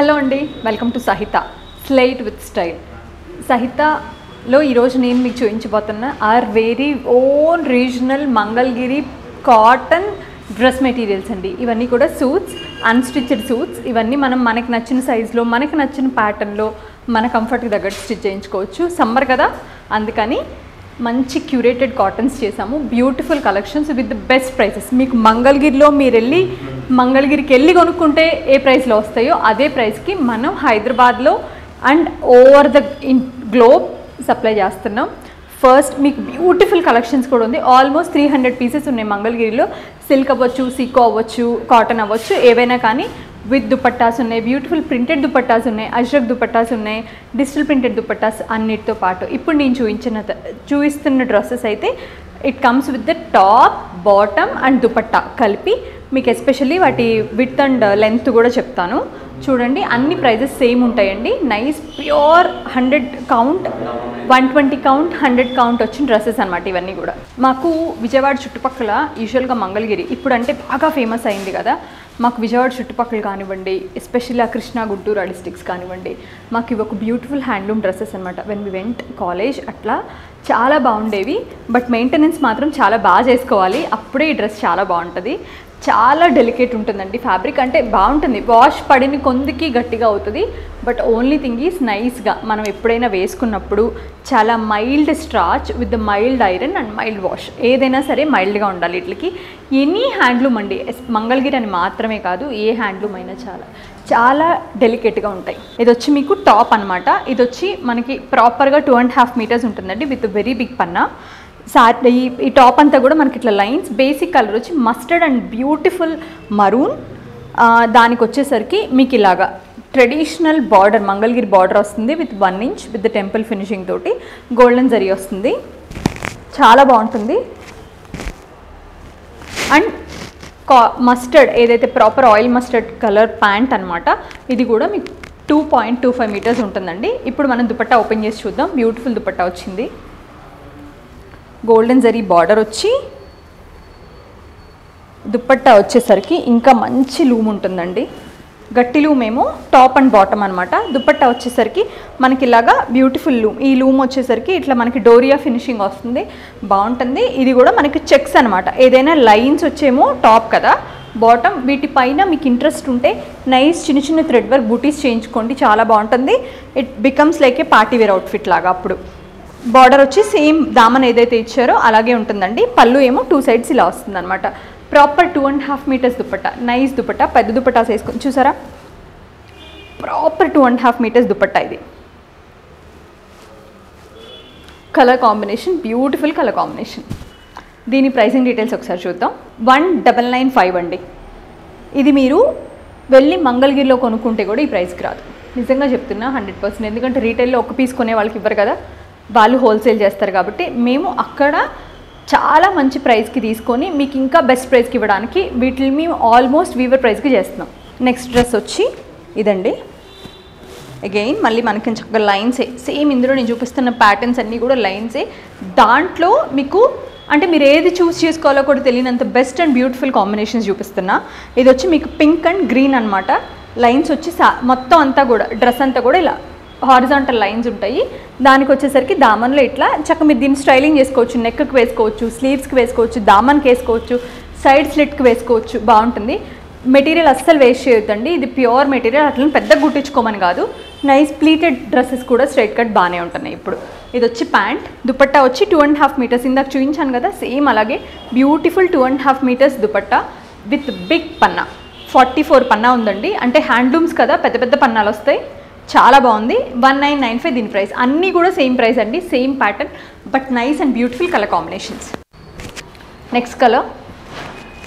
Hello అండి, welcome to Sahitha slight with style. సహితలో ఈరోజు నేను మీకు చూపించబోతున్న our very own regional Mangalagiri cotton dress materials అండి. ఇవన్నీ కూడా సూట్స్, అన్స్టిచ్డ్ సూట్స్. ఇవన్నీ మనకి నచ్చిన సైజులో, మనకి నచ్చిన ప్యాటర్న్లో, మన కంఫర్ట్కి తగ్గట్టు స్టిచ్ చేయించుకోవచ్చు. సమ్మర్ కదా, అందుకని మంచి క్యూరేటెడ్ కాటన్స్ చేసాము. Beautiful collections with the best prices. మీకు మంగళగిరిలో మంగళగిరికి వెళ్ళి కొనుక్కుంటే ఏ ప్రైస్లో వస్తాయో అదే ప్రైస్కి మనం హైదరాబాద్లో and over the globe supply చేస్తున్నాం. ఫస్ట్ మీకు బ్యూటిఫుల్ కలెక్షన్స్ కూడా ఉంది. ఆల్మోస్ట్ 300 పీసెస్ ఉన్నాయి మంగళగిరిలో. సిల్క్ అవ్వచ్చు, సీకో అవ్వచ్చు, కాటన్ అవ్వచ్చు, ఏవైనా కానీ విత్ దుపట్టాస్ ఉన్నాయి. బ్యూటిఫుల్ ప్రింటెడ్ దుపట్టాస్ ఉన్నాయి, అజ్రక్ దుపట్టాస్ ఉన్నాయి, డిజిటల్ ప్రింటెడ్ దుపట్టాస్ అన్నిటితో పాటు ఇప్పుడు నేను చూపిస్తున్న డ్రెస్సెస్ అయితే it comes with the top, bottom and dupatta కలిపి. మీకు ఎస్పెషల్లీ వాటి విడ్త్ అండ్ లెంత్ కూడా చెప్తాను. చూడండి, అన్ని ప్రైజెస్ సేమ్ ఉంటాయండి. Nice pure 100 count, 120 count, 100 count వచ్చిన డ్రెస్సెస్ అనమాట ఇవన్నీ కూడా. మాకు విజయవాడ చుట్టుపక్కల యూజువల్గా మంగళగిరి ఇప్పుడు అంటే బాగా ఫేమస్ అయింది కదా. మాకు విజయవాడ చుట్టుపక్కల కానివ్వండి, ఎస్పెషల్లీ ఆ కృష్ణా, గుంటూరు డిస్ట్రిక్ట్స్ కానివ్వండి, మాకు ఇవి ఒక బ్యూటిఫుల్ హ్యాండ్లూమ్ డ్రెస్సెస్ అనమాట. వెన్ వి వెంట్ కాలేజ్ అట్లా చాలా బాగుండేవి. బట్ మెయింటెనెన్స్ మాత్రం చాలా బాగా చేసుకోవాలి, అప్పుడే ఈ డ్రెస్ చాలా బాగుంటుంది. చాలా డెలికేట్ ఉంటుందండి ఫ్యాబ్రిక్, అంటే బాగుంటుంది. వాష్ పడిన కొందికి గట్టిగా అవుతుంది. బట్ ఓన్లీ థింగ్ ఈజ్ నైస్గా మనం ఎప్పుడైనా వేసుకున్నప్పుడు చాలా mild starch with the mild iron and mild wash, ఏదైనా సరే మైల్డ్గా ఉండాలి. వీటికి ఎనీ హ్యాండ్లూమ్ అండి, మంగళగిరి అని మాత్రమే కాదు, ఏ హ్యాండ్లూమ్ అయినా చాలా డెలికేట్గా ఉంటాయి. ఇది వచ్చి మీకు టాప్ అనమాట. ఇది వచ్చి మనకి ప్రాపర్గా 2.5 మీటర్స్ ఉంటుందండి విత్ వెరీ బిగ్ పన్నా. ఈ టాప్ అంతా కూడా మనకి ఇట్లా లైన్స్. బేసిక్ కలర్ వచ్చి మస్టర్డ్ అండ్ బ్యూటిఫుల్ మరూన్. దానికి వచ్చేసరికి మీకు ఇలాగా ట్రెడిషనల్ బార్డర్, మంగళగిరి బార్డర్ వస్తుంది with 1 inch with temple finishing తోటి. గోల్డెన్ జరీ వస్తుంది, చాలా బాగుంటుంది. అండ్ మస్టర్డ్ ఏదైతే proper oil mustard colour pant అనమాట. ఇది కూడా మీకు 2.25 మీటర్స్ ఉంటుందండి. ఇప్పుడు మనం దుపట్టా ఓపెన్ చేసి చూద్దాం. బ్యూటిఫుల్ దుపట్టా వచ్చింది. గోల్డెన్ జరీ బార్డర్ వచ్చి దుపట్టా వచ్చేసరికి ఇంకా మంచి లూమ్ ఉంటుందండి. గట్టి లూమ్ ఏమో టాప్ అండ్ బాటమ్ అనమాట. దుపట్టా వచ్చేసరికి మనకి ఇలాగా బ్యూటిఫుల్ లూమ్. ఈ లూమ్ వచ్చేసరికి ఇట్లా మనకి డోరియా ఫినిషింగ్ వస్తుంది, బాగుంటుంది. ఇది కూడా మనకి చెక్స్ అనమాట. ఏదైనా లైన్స్ వచ్చేమో టాప్ కదా, బాటమ్. వీటిపైన మీకు ఇంట్రెస్ట్ ఉంటే నైస్ చిన్న చిన్న థ్రెడ్ వర్క్ బూటీస్ చేయించుకోండి, చాలా బాగుంటుంది. It becomes like a party wear outfit లాగా. అప్పుడు బార్డర్ వచ్చి సేమ్ దామన్ ఏదైతే ఇచ్చారో అలాగే ఉంటుందండి. పళ్ళు ఏమో 2 సైడ్స్ ఇలా వస్తుంది అనమాట. Proper 2.5 metres dupatta, nice dupatta. పెద్ద దుపట్టాస్ వేసుకొని చూసారా, ప్రాపర్ 2.5 మీటర్స్ దుపట్టా. ఇది colour combination, beautiful colour combination. దీని ప్రైసింగ్ డీటెయిల్స్ ఒకసారి చూద్దాం. 1995 అండి. ఇది మీరు వెళ్ళి మంగళగిరిలో కొనుక్కుంటే కూడా ఈ ప్రైస్కి రాదు, నిజంగా చెప్తున్నా 100%. ఎందుకంటే రీటైల్లో ఒక పీస్ కొనే వాళ్ళకి ఇవ్వరు కదా, వాళ్ళు హోల్సేల్ చేస్తారు. కాబట్టి మేము అక్కడ చాలా మంచి ప్రైస్కి తీసుకొని మీకు ఇంకా బెస్ట్ ప్రైస్కి ఇవ్వడానికి వీటిని మేము ఆల్మోస్ట్ వీవర్ ప్రైస్కి చేస్తున్నాం. నెక్స్ట్ డ్రెస్ వచ్చి ఇదండి. అగైన్ మళ్ళీ మనకి చక్కగా లైన్సే, సేమ్ ఇందులో నేను చూపిస్తున్న ప్యాటర్న్స్ అన్నీ కూడా లైన్సే. దాంట్లో మీకు అంటే మీరు ఏది చూస్ చేసుకోవాలో కూడా తెలియనంత బెస్ట్ అండ్ బ్యూటిఫుల్ కాంబినేషన్స్ చూపిస్తున్నా. ఇది వచ్చి మీకు పింక్ అండ్ గ్రీన్ అనమాట. లైన్స్ వచ్చి మొత్తం అంతా కూడా డ్రెస్ అంతా కూడా ఇలా హారిజాంటల్ లైన్స్ ఉంటాయి. దానికి వచ్చేసరికి దామన్లో ఇట్లా చక్కగా మీరు దీన్ని స్టైలింగ్ చేసుకోవచ్చు. నెక్కి వేసుకోవచ్చు, స్లీవ్స్కి వేసుకోవచ్చు, దామన్కి వేసుకోవచ్చు, సైడ్ స్లిట్కి వేసుకోవచ్చు, బాగుంటుంది. మెటీరియల్ అస్సలు వేస్ట్ చేయొద్దండి, ఇది ప్యూర్ మెటీరియల్. అట్లా పెద్ద గుట్టించుకోమని కాదు. నైస్ ప్లీటెడ్ డ్రెస్సెస్ కూడా స్ట్రైట్ కట్ బాగానే ఉంటున్నాయి. ఇప్పుడు ఇది వచ్చి ప్యాంట్. దుపట్టా వచ్చి 2.5 మీటర్స్. ఇందాక చూపించాను కదా, సేమ్ అలాగే beautiful 2.5 metres dupatta with big panna. 44 పన్నా ఉందండి. అంటే హ్యాండ్లూమ్స్ కదా, పెద్ద పెద్ద పన్నాలు వస్తాయి, చాలా బాగుంది. 1995 దీని ప్రైస్. అన్నీ కూడా సేమ్ ప్రైస్ అండి, same pattern, but nice and beautiful colour combinations. Next colour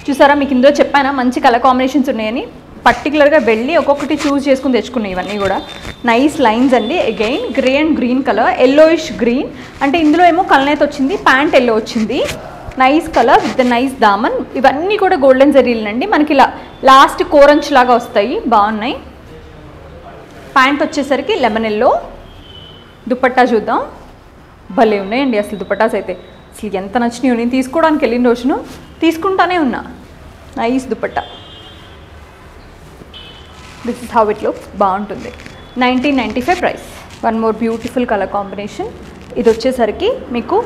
చూసారా, మీకు ఇందులో చెప్పానా మంచి కలర్ కాంబినేషన్స్ ఉన్నాయని. పర్టికులర్గా వెళ్ళి ఒక్కొక్కటి చూస్ చేసుకుని తెచ్చుకున్నాయి ఇవన్నీ కూడా. నైస్ లైన్స్ అండి. Again grey and green colour, yellowish green. అంటే ఇందులో ఏమో కలనేత వచ్చింది, ప్యాంట్ ఎల్లో వచ్చింది. Nice colour with nice daman. ఇవన్నీ కూడా గోల్డెన్ జరీలండి. మనకి ఇలా లాస్ట్ కోరంచ్ లాగా వస్తాయి, బాగున్నాయి. ప్యాంట్ వచ్చేసరికి లెమన్ ఎల్లో. దుపట్టా చూద్దాం, భలే ఉన్నాయండి అసలు దుపట్టాస్ అయితే. అసలు ఎంత నచ్చినాయో, నేను తీసుకోవడానికి వెళ్ళిన రోజును తీసుకుంటానే ఉన్నా. Nice dupatta. This is how it looks. బాగుంటుంది. 1995 price. One more beautiful colour combination. ఇది వచ్చేసరికి మీకు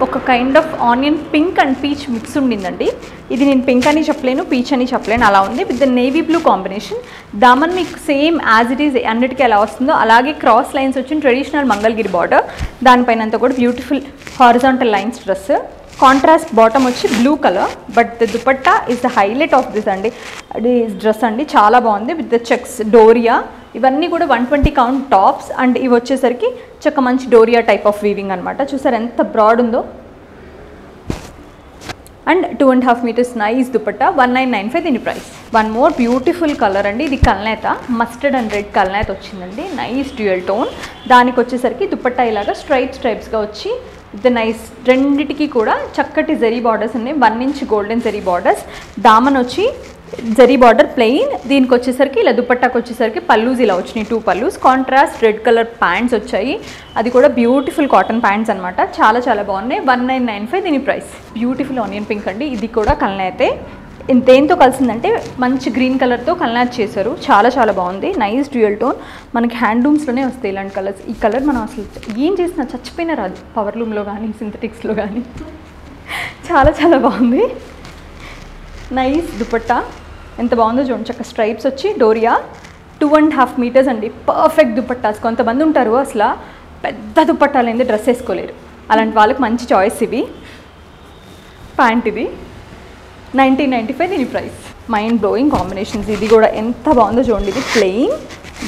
ఒక kind of onion pink and peach mix ఉండిందండి. ఇది నేను పింక్ అని చెప్పలేను, పీచ్ అని చెప్పలేను, అలా ఉంది. With the navy blue combination. దామన్ మీకు సేమ్ యాజ్ ఇట్ ఈజ్ అన్నిటికీ ఎలా వస్తుందో అలాగే క్రాస్ లైన్స్ వచ్చిన ట్రెడిషనల్ మంగళగిరి బార్డర్. దానిపైన అంతా కూడా beautiful horizontal lines dress. Contrast bottom వచ్చి blue colour, but the dupatta is the highlight of this అండి. అది డ్రెస్ అండి, చాలా బాగుంది. విత్ ద చెక్స్, డోరియా, ఇవన్నీ కూడా 120 కౌంట్ టాప్స్. అండ్ ఇవి వచ్చేసరికి చక్క మంచి డోరియా టైప్ ఆఫ్ వీవింగ్ అనమాట. చూసారు ఎంత బ్రాడ్ ఉందో. And 2.5 metres nice dupatta. 1995 దీని price. One more beautiful colour అండి. ఇది కల్నేత, మస్టర్డ్ అండ్ రెడ్ కల్నేత వచ్చిందండి. Nice dual tone. దానికి వచ్చేసరికి దుపట్టా ఇలాగా స్ట్రైప్స్గా వచ్చి విత్ నైస్, రెండిటికి కూడా చక్కటి జరీ బార్డర్స్ ఉన్నాయి. 1 inch golden zari borders. Daman వచ్చి జరీ బార్డర్ ప్లెయిన్. దీనికి వచ్చేసరికి ఇలా దుపట్టాకి వచ్చేసరికి పల్లూస్ ఇలా వచ్చినాయి, 2 pallus. Contrast red colour pants వచ్చాయి. అది కూడా బ్యూటిఫుల్ కాటన్ ప్యాంట్స్ అనమాట. చాలా చాలా బాగున్నాయి. 1995 దీని ప్రైస్. బ్యూటిఫుల్ ఆనియన్ పింక్ అండి. ఇది కూడా కల్నేతే. దేంతో కలిసిందంటే మంచి గ్రీన్ కలర్తో కల్నాథ్ చేశారు. చాలా చాలా బాగుంది. Nice dual tone. మనకి హ్యాండ్లూమ్స్లోనే వస్తాయి ఇలాంటి కలర్స్. ఈ కలర్ మనం అసలు ఏం చేసినా చచ్చిపోయినా రాదు, పవర్లూమ్లో కానీ సింథటిక్స్లో కానీ. చాలా చాలా బాగుంది. నైస్ దుపట్టా ఎంత బాగుందో చూడండి. చక్క స్ట్రైప్స్ వచ్చి డోరియా. 2.5 మీటర్స్ అండి. పర్ఫెక్ట్ దుపట్టాస్. కొంతమంది ఉంటారు అసలు పెద్ద దుపట్టాలు ఏంది డ్రెస్ వేసుకోలేరు, అలాంటి వాళ్ళకి మంచి చాయిస్ ఇవి. ప్యాంట్ ఇది 1995 దీని ప్రైస్. Mind blowing combinations. ఇది కూడా ఎంత బాగుందో చూడండి. ఇది ప్లెయిన్,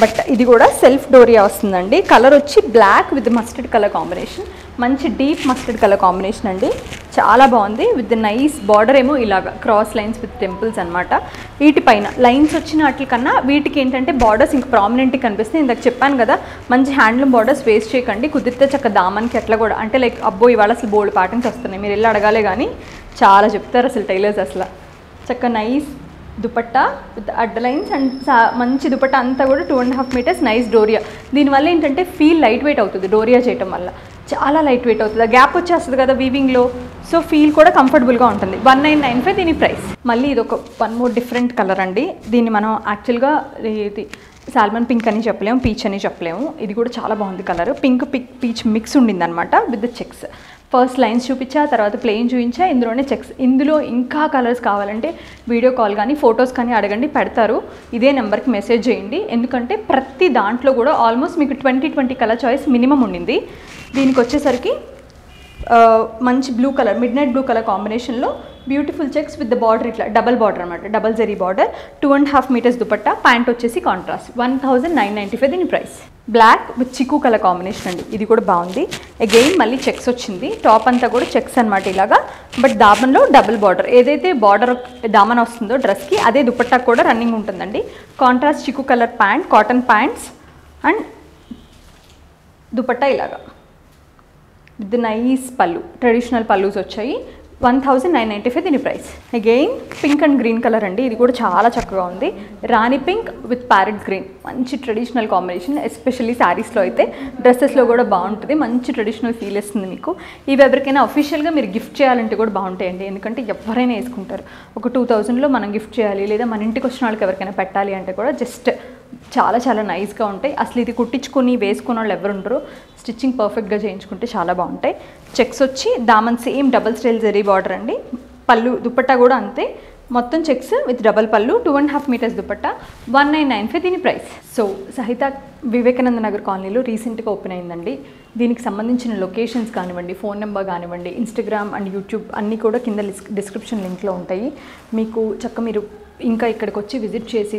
బట్ ఇది కూడా సెల్ఫ్ డోరియా వస్తుందండి. కలర్ వచ్చి black with mustard colour combination. మంచి డీప్ మస్టర్డ్ కలర్ కాంబినేషన్ అండి. చాలా బాగుంది. విత్ నైస్ బార్డర్ ఏమో ఇలాగా క్రాస్ లైన్స్ విత్ టెంపుల్స్ అనమాట. వీటిపైన లైన్స్ వచ్చిన వాటి కన్నా వీటికి ఏంటంటే బార్డర్స్ ఇంకా ప్రామినెంట్గా కనిపిస్తుంది. ఇందాక చెప్పాను కదా, మంచి హ్యాండ్లూమ్ బార్డర్స్ వేస్ట్ చేయకండి. కుదిరితే చక్క దామన్కి అట్లా కూడా, అంటే లైక్ అబ్బో ఇవాళ అసలు బోల్డ్ ప్యాటర్న్స్ వస్తున్నాయి, మీరు వెళ్ళి అడగాలే కానీ చాలా చెప్తారు అసలు టైలర్స్. అసలు చక్క నైస్ దుపట్టా విత్ అడ్డ లైన్స్ అండ్ మంచి దుపట్టా అంతా కూడా 2.5 మీటర్స్ నైస్ డోరియా. దీనివల్ల ఏంటంటే ఫీల్ లైట్ వెయిట్ అవుతుంది. డోరియా చేయటం వల్ల చాలా లైట్ వెయిట్ అవుతుంది. గ్యాప్ వచ్చేస్తుంది కదా వీవింగ్లో, సో ఫీల్ కూడా కంఫర్టబుల్గా ఉంటుంది. 1995 దీని ప్రైస్. మళ్ళీ ఇది ఒక 1 మోర్ డిఫరెంట్ కలర్ అండి. దీన్ని మనం యాక్చువల్గా ఇది సాల్మన్ పింక్ అని చెప్పలేము, పీచ్ అని చెప్పలేము. ఇది కూడా చాలా బాగుంది కలర్. పింక్ పీచ్ మిక్స్ ఉండింది అనమాట with the checks. First lines చూపించా, తర్వాత ప్లెయిన్ చూపించా, ఇందులోనే చెక్స్. ఇందులో ఇంకా కలర్స్ కావాలంటే వీడియో కాల్ కానీ ఫొటోస్ కానీ అడగండి, పెడతారు. ఇదే నెంబర్కి మెసేజ్ చేయండి. ఎందుకంటే ప్రతి దాంట్లో కూడా ఆల్మోస్ట్ మీకు 20 కలర్ చాయిస్ మినిమం ఉండింది. దీనికి వచ్చేసరికి మంచి blue colour, midnight blue colour కాంబినేషన్లో beautiful checks with the border, ఇట్లా డబల్ బార్డర్ అనమాట, double zari border. 2.5 metres dupatta. Pant వచ్చేసి కాంట్రాస్ట్. 1995 దీని price. Black with chikoo colour combination అండి. ఇది కూడా బాగుంది. అగైన్ మళ్ళీ చెక్స్ వచ్చింది. టాప్ అంతా కూడా చెక్స్ అనమాట ఇలాగా, బట్ దామన్లో డబుల్ బార్డర్. ఏదైతే బార్డర్ దామన్ వస్తుందో డ్రెస్కి అదే దుపట్టా కూడా రన్నింగ్ ఉంటుందండి. కాంట్రాస్ట్ చిక్కు colour pant, cotton pants and dupatta ఇలాగా విత్ నైస్ పళ్ళు, ట్రెడిషనల్ పళ్ళూస్ వచ్చాయి. 1995 దీని price. Again pink and green colour అండి. ఇది కూడా చాలా చక్కగా ఉంది. రాణి పింక్ విత్ ప్యారెట్ గ్రీన్. మంచి ట్రెడిషనల్ కాంబినేషన్. ఎస్పెషల్లీ శారీస్లో అయితే, డ్రెస్సెస్లో కూడా బాగుంటుంది. మంచి ట్రెడిషనల్ ఫీల్ ఇస్తుంది మీకు. ఇవి ఎవరికైనా అఫీషియల్గా మీరు గిఫ్ట్ చేయాలంటే కూడా బాగుంటాయండి. ఎందుకంటే ఎవరైనా వేసుకుంటారు. ఒక 2000లో మనం గిఫ్ట్ చేయాలి, లేదా మన ఇంటికి వచ్చిన వాళ్ళకి ఎవరికైనా పెట్టాలి అంటే కూడా జస్ట్ చాలా చాలా నైస్గా ఉంటాయి. అసలు ఇది కుట్టించుకొని వేసుకున్న వాళ్ళు ఎవరు ఉండరు. స్టిచ్చింగ్ పర్ఫెక్ట్గా చేయించుకుంటే చాలా బాగుంటాయి. చెక్స్ వచ్చి దామన్ same double style zari border అండి. పళ్ళు దుపట్టా కూడా అంతే, మొత్తం చెక్స్ విత్ డబల్ పళ్ళు. 2.5 మీటర్స్ దుపట్టా. 1995 దీని ప్రైస్. సో సహిత వివేకానంద నగర్ కాలనీలో రీసెంట్గా ఓపెన్ అయిందండి. దీనికి సంబంధించిన లొకేషన్స్ కానివ్వండి, ఫోన్ నెంబర్ కానివ్వండి, ఇన్స్టాగ్రామ్ అండ్ యూట్యూబ్ అన్నీ కూడా కింద డిస్క్రిప్షన్ లింక్లో ఉంటాయి. మీకు చక్క మీరు ఇంకా ఇక్కడికి వచ్చి విజిట్ చేసి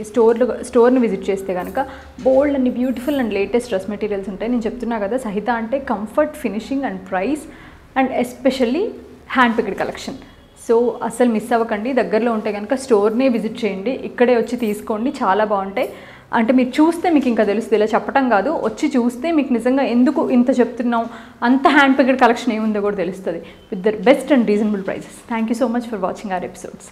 స్టోర్ని విజిట్ చేస్తే కనుక bold and beautiful and latest dress materials ఉంటాయి. నేను చెప్తున్నా కదా, సహిత అంటే comfort, finishing and price and especially hand picked collection. So అసలు మిస్ అవ్వకండి. దగ్గరలో ఉంటే కనుక స్టోర్నే విజిట్ చేయండి, ఇక్కడే వచ్చి తీసుకోండి. చాలా బాగుంటాయి. అంటే మీరు చూస్తే మీకు ఇంకా తెలుస్తుంది, ఇలా చెప్పడం కాదు, వచ్చి చూస్తే మీకు నిజంగా ఎందుకు ఇంత చెప్తున్నాం, అంత హ్యాండ్ పిక్డ్ కలెక్షన్ ఏముందో కూడా తెలుస్తుంది with the best and reasonable prices. Thank you so much for watching our episodes.